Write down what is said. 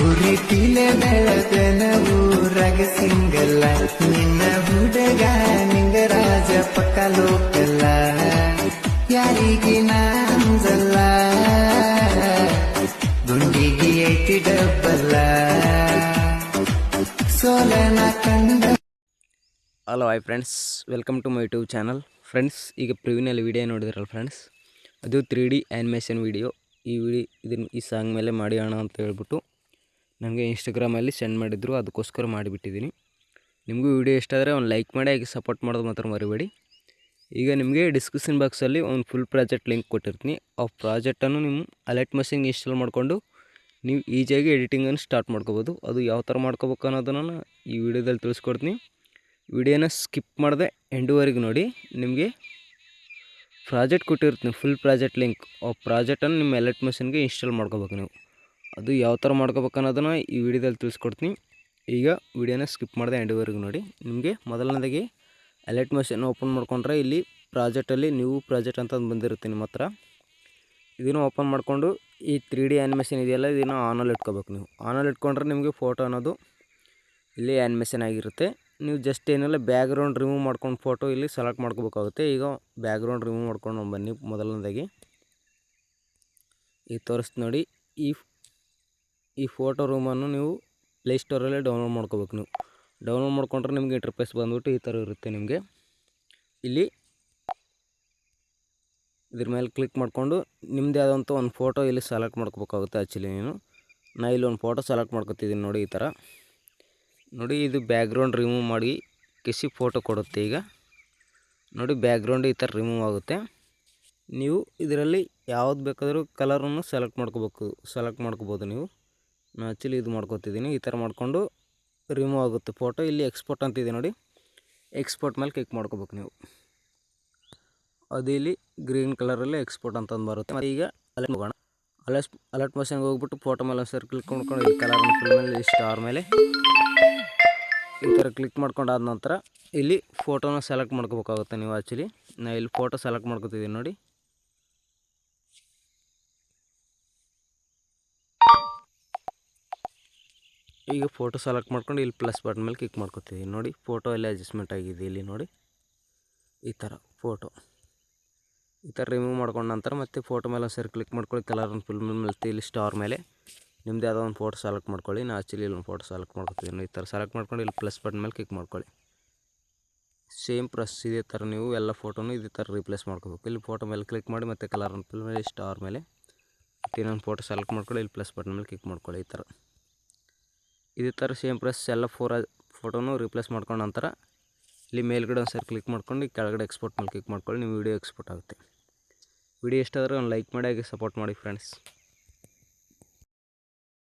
ಊರಿತಿಲೆ ಬೆಳೆದನ ಊರಾಗ ಸಿಂಗಲ್ಲ ನಿನ್ನ ಹುಡುಗ ನಿಂಗ ರಾಜ ಪಕ್ಕ ಲೋಕಲ್ಲ ಯಾರಿಗೆ ನಾಂಜಲ್ಲ ಗುಂಡಿಗೆ ಐತಿ ಡಬ್ಬಲ್ಲ ಸೋಲನ ಕಂಡ. Hello hi friends, welcome to my YouTube channel. Friends, ಈಗ ಪ್ರಿವ್ಯೂನಲ್ಲಿ ವಿಡಿಯೋ ನೋಡಿದ್ರಲ್ಲ ಫ್ರೆಂಡ್ಸ್, ಅದು 3D ಆ್ಯನಿಮೇಷನ್ ವಿಡಿಯೋ. ಈ ಸಾಂಗ್ ಮೇಲೆ ಮಾಡಿ ಅಣ್ಣ ಅಂತ ಹೇಳ್ಬಿಟ್ಟು ನನಗೆ ಇನ್ಸ್ಟಾಗ್ರಾಮಲ್ಲಿ ಸೆಂಡ್ ಮಾಡಿದ್ರು, ಅದಕ್ಕೋಸ್ಕರ ಮಾಡಿಬಿಟ್ಟಿದ್ದೀನಿ. ನಿಮಗೂ ವಿಡಿಯೋ ಇಷ್ಟ ಆದರೆ ಒಂದು ಲೈಕ್ ಮಾಡಿ, ಹಾಗೆ ಸಪೋರ್ಟ್ ಮಾಡೋದು ಮಾತ್ರ ಮರಿಬೇಡಿ. ಈಗ ನಿಮಗೆ ಡಿಸ್ಕ್ರಿಪ್ಷನ್ ಬಾಕ್ಸಲ್ಲಿ ಒಂದು ಫುಲ್ ಪ್ರಾಜೆಕ್ಟ್ ಲಿಂಕ್ ಕೊಟ್ಟಿರ್ತೀನಿ. ಆ ಪ್ರಾಜೆಕ್ಟನ್ನು ನಿಮ್ಮ ಅಲರ್ಟ್ ಮಷಿನ್ಗೆ ಇನ್ಸ್ಟಾಲ್ ಮಾಡಿಕೊಂಡು ನೀವು ಈಸಿಯಾಗಿ ಎಡಿಟಿಂಗನ್ನು ಸ್ಟಾರ್ಟ್ ಮಾಡ್ಕೋಬೋದು. ಅದು ಯಾವ ಥರ ಮಾಡ್ಕೋಬೇಕು ಅನ್ನೋದನ್ನು ಈ ವಿಡಿಯೋದಲ್ಲಿ ತಿಳಿಸ್ಕೊಡ್ತೀನಿ. ವಿಡಿಯೋನ ಸ್ಕಿಪ್ ಮಾಡದೆ ಎಂಡುವರೆಗೆ ನೋಡಿ. ನಿಮಗೆ ಪ್ರಾಜೆಕ್ಟ್ ಕೊಟ್ಟಿರ್ತೀನಿ, ಫುಲ್ ಪ್ರಾಜೆಕ್ಟ್ ಲಿಂಕ್. ಆ ಪ್ರಾಜೆಕ್ಟನ್ನು ನಿಮ್ಮ ಅಲರ್ಟ್ ಮಷಿನ್ಗೆ ಇನ್ಸ್ಟಾಲ್ ಮಾಡ್ಕೋಬೇಕು ನೀವು. ಅದು ಯಾವ ಥರ ಮಾಡ್ಕೋಬೇಕು ಅನ್ನೋದನ್ನು ಈ ವಿಡಿಯೋದಲ್ಲಿ ತಿಳಿಸ್ಕೊಡ್ತೀನಿ. ಈಗ ವಿಡಿಯೋನ ಸ್ಕಿಪ್ ಮಾಡದೆ ಎಂಡುವರೆಗೆ ನೋಡಿ. ನಿಮಗೆ ಮೊದಲನೇದಾಗಿ ಅಲರ್ಟ್ ಮಷಿನ್ ಓಪನ್ ಮಾಡ್ಕೊಂಡ್ರೆ ಇಲ್ಲಿ ಪ್ರಾಜೆಕ್ಟಲ್ಲಿ ನ್ಯೂ ಪ್ರಾಜೆಕ್ಟ್ ಅಂತ ಬಂದಿರುತ್ತೆ ನಿಮ್ಮ ಹತ್ರ. ಇದನ್ನು ಓಪನ್ ಮಾಡಿಕೊಂಡು ಈ 3D ಆ್ಯನಿಮೇಷನ್ ಇದೆಯಲ್ಲ, ಇದನ್ನು ಆನಲ್ಲಿ ಇಟ್ಕೋಬೇಕು. ನೀವು ಆನಲ್ಲಿ ಇಟ್ಕೊಂಡ್ರೆ ನಿಮಗೆ ಫೋಟೋ ಅನ್ನೋದು ಇಲ್ಲಿ ಆ್ಯನಿಮೇಷನ್ ಆಗಿರುತ್ತೆ. ನೀವು ಜಸ್ಟ್ ಏನೆಲ್ಲ ಬ್ಯಾಕ್ಗ್ರೌಂಡ್ ರಿಮೂವ್ ಮಾಡ್ಕೊಂಡು ಫೋಟೋ ಇಲ್ಲಿ ಸೆಲೆಕ್ಟ್ ಮಾಡ್ಕೋಬೇಕಾಗುತ್ತೆ. ಈಗ ಬ್ಯಾಕ್ಗ್ರೌಂಡ್ ರಿಮೂವ್ ಮಾಡ್ಕೊಂಡು ಬನ್ನಿ. ಮೊದಲನೇದಾಗಿ ಈಗ ತೋರಿಸ್ತು ನೋಡಿ, ಈ ಫೋಟೋ ರೂಮನ್ನು ನೀವು ಪ್ಲೇಸ್ಟೋರಲ್ಲೇ ಡೌನ್ಲೋಡ್ ಮಾಡ್ಕೋಬೇಕು. ನೀವು ಡೌನ್ಲೋಡ್ ಮಾಡ್ಕೊಂಡ್ರೆ ನಿಮಗೆ ಇಂಟರ್ಫೇಸ್ ಬಂದ್ಬಿಟ್ಟು ಈ ಥರ ಇರುತ್ತೆ. ನಿಮಗೆ ಇಲ್ಲಿ ಇದ್ರ ಮೇಲೆ ಕ್ಲಿಕ್ ಮಾಡಿಕೊಂಡು ನಿಮ್ಮದೇ ಆದಂಥ ಒಂದು ಫೋಟೋ ಇಲ್ಲಿ ಸೆಲೆಕ್ಟ್ ಮಾಡ್ಕೋಬೇಕಾಗುತ್ತೆ. ಆ್ಯಕ್ಚುಲಿ ನಾ ಇಲ್ಲಿ ಒಂದು ಫೋಟೋ ಸೆಲೆಕ್ಟ್ ಮಾಡ್ಕೊತಿದ್ದೀನಿ ನೋಡಿ. ಈ ಥರ ನೋಡಿ, ಇದು ಬ್ಯಾಕ್ಗ್ರೌಂಡ್ ರಿಮೂವ್ ಮಾಡಿ ಕಿಸಿ ಫೋಟೋ ಕೊಡುತ್ತೆ. ಈಗ ನೋಡಿ, ಬ್ಯಾಕ್ಗ್ರೌಂಡ್ ಈ ಥರ ರಿಮೂವ್ ಆಗುತ್ತೆ. ನೀವು ಇದರಲ್ಲಿ ಯಾವ್ದು ಬೇಕಾದರೂ ಕಲರನ್ನು ಸೆಲೆಕ್ಟ್ ಮಾಡ್ಕೋಬೋದು ನೀವು. ನಾನು ಆ್ಯಕ್ಚುಲಿ ಇದು ಮಾಡ್ಕೊತಿದ್ದೀನಿ. ಈ ಥರ ಮಾಡಿಕೊಂಡು ರಿಮೂವ್ ಆಗುತ್ತೆ ಫೋಟೋ. ಇಲ್ಲಿ ಎಕ್ಸ್ಪೋರ್ಟ್ ಅಂತಿದೆ ನೋಡಿ, ಎಕ್ಸ್ಪೋರ್ಟ್ ಮೇಲೆ ಕ್ಲಿಕ್ ಮಾಡ್ಕೋಬೇಕು ನೀವು. ಅದು ಇಲ್ಲಿ ಗ್ರೀನ್ ಕಲರಲ್ಲಿ ಎಕ್ಸ್ಪೋರ್ಟ್ ಅಂತಂದು ಬರುತ್ತೆ. ಮತ್ತು ಈಗ ಅಲರ್ಟ್ ಹೋಗೋಣ. ಅಲರ್ಟ್ ಮಷನ್ಗೆ ಹೋಗ್ಬಿಟ್ಟು ಫೋಟೋ ಮೇಲೆ ಒಂದು ಸರಿ ಕ್ಲಿಕ್ ಮಾಡ್ಕೊಂಡು ಈ ಕಲರ್ ಮೇಲೆ ಸ್ಟಾರ್ ಮೇಲೆ ಈ ಥರ ಕ್ಲಿಕ್ ಮಾಡ್ಕೊಂಡಾದ ನಂತರ ಇಲ್ಲಿ ಫೋಟೋನ ಸೆಲೆಕ್ಟ್ ಮಾಡ್ಕೋಬೇಕಾಗುತ್ತೆ ನೀವು. ಆ್ಯಕ್ಚುಲಿ ನಾನು ಇಲ್ಲಿ ಫೋಟೋ ಸೆಲೆಕ್ಟ್ ಮಾಡ್ಕೊತಿದ್ದೀನಿ ನೋಡಿ. ಈಗ ಫೋಟೋ ಸೆಲೆಕ್ಟ್ ಮಾಡ್ಕೊಂಡು ಇಲ್ಲಿ ಪ್ಲಸ್ ಬಟನ್ ಮೇಲೆ ಕ್ಲಿಕ್ ಮಾಡ್ಕೊತಿದ್ದೀನಿ ನೋಡಿ. ಫೋಟೋ ಎಲ್ಲ ಅಡ್ಜಸ್ಟ್ಮೆಂಟ್ ಆಗಿದೆ ಇಲ್ಲಿ ನೋಡಿ. ಈ ಥರ ಫೋಟೋ ಈ ಥರ ರಿಮೂವ್ ಮಾಡ್ಕೊಂಡ ನಂತರ ಮತ್ತೆ ಫೋಟೋ ಮೇಲೆ ಒಂದು ಸರಿ ಕ್ಲಿಕ್ ಮಾಡ್ಕೊಳ್ಳಿ. ಕಲರನ್ನು ಫುಲ್ ಮೇಲೆ ಇಲ್ಲಿ ಸ್ಟಾರ್ ಮೇಲೆ ನಿಮ್ಮದು ಯಾವುದೋ ಒಂದು ಫೋಟೋ ಸೆಲೆಕ್ಟ್ ಮಾಡ್ಕೊಳ್ಳಿ. ನಾನು ಆ್ಯಕ್ಚುಲಿ ಇಲ್ಲಿ ಒಂದು ಫೋಟೋ ಸೆಲೆಕ್ಟ್ ಮಾಡ್ಕೊತಿದ್ದೀನಿ. ಈ ಥರ ಸೆಲೆಕ್ಟ್ ಮಾಡ್ಕೊಂಡು ಇಲ್ಲಿ ಪ್ಲಸ್ ಬಟನ್ ಮೇಲೆ ಕ್ಲಿಕ್ ಮಾಡ್ಕೊಳ್ಳಿ. ಸೇಮ್ ಪ್ರೆಸ್ ಇದೇ ಥರ ನೀವು ಎಲ್ಲ ಫೋಟೋನು ಇದೇ ಥರ ರಿಪ್ಲೇಸ್ ಮಾಡ್ಕೋಬೇಕು. ಇಲ್ಲಿ ಫೋಟೋ ಮೇಲೆ ಕ್ಲಿಕ್ ಮಾಡಿ ಮತ್ತು ಕಲರನ್ನು ಫುಲ್ ಮೇಲೆ ಸ್ಟಾರ್ ಮೇಲೆ ಇನ್ನೊಂದು ಫೋಟೋ ಸೆಲೆಕ್ಟ್ ಮಾಡ್ಕೊಳ್ಳಿ. ಇಲ್ಲಿ ಪ್ಲಸ್ ಬಟನ್ ಮೇಲೆ ಕ್ಲಿಕ್ ಮಾಡ್ಕೊಳ್ಳಿ. ಈ ಥರ ಇದೇ ಥರ ಸೇಮ್ ಪ್ರೆಸ್ ಎಲ್ಲ ಫೋಟೋನು ರಿಪ್ಲೇಸ್ ಮಾಡ್ಕೊಂಡ ನಂತರ ಇಲ್ಲಿ ಮೇಲ್ಗಡೆ ಒಂದು ಸರಿ ಕ್ಲಿಕ್ ಮಾಡ್ಕೊಂಡು ಈ ಕೆಳಗಡೆ ಎಕ್ಸ್ಪೋರ್ಟ್ ಮೇಲೆ ಕ್ಲಿಕ್ ಮಾಡ್ಕೊಳ್ಳಿ. ನಿಮ್ಮ ವೀಡಿಯೋ ಎಕ್ಸ್ಪೋರ್ಟ್ ಆಗುತ್ತೆ. ವಿಡಿಯೋ ಇಷ್ಟ ಆದರೆ ಒಂದು ಲೈಕ್ ಮಾಡಿ, ಹಾಗೆ ಸಪೋರ್ಟ್ ಮಾಡಿ ಫ್ರೆಂಡ್ಸ್.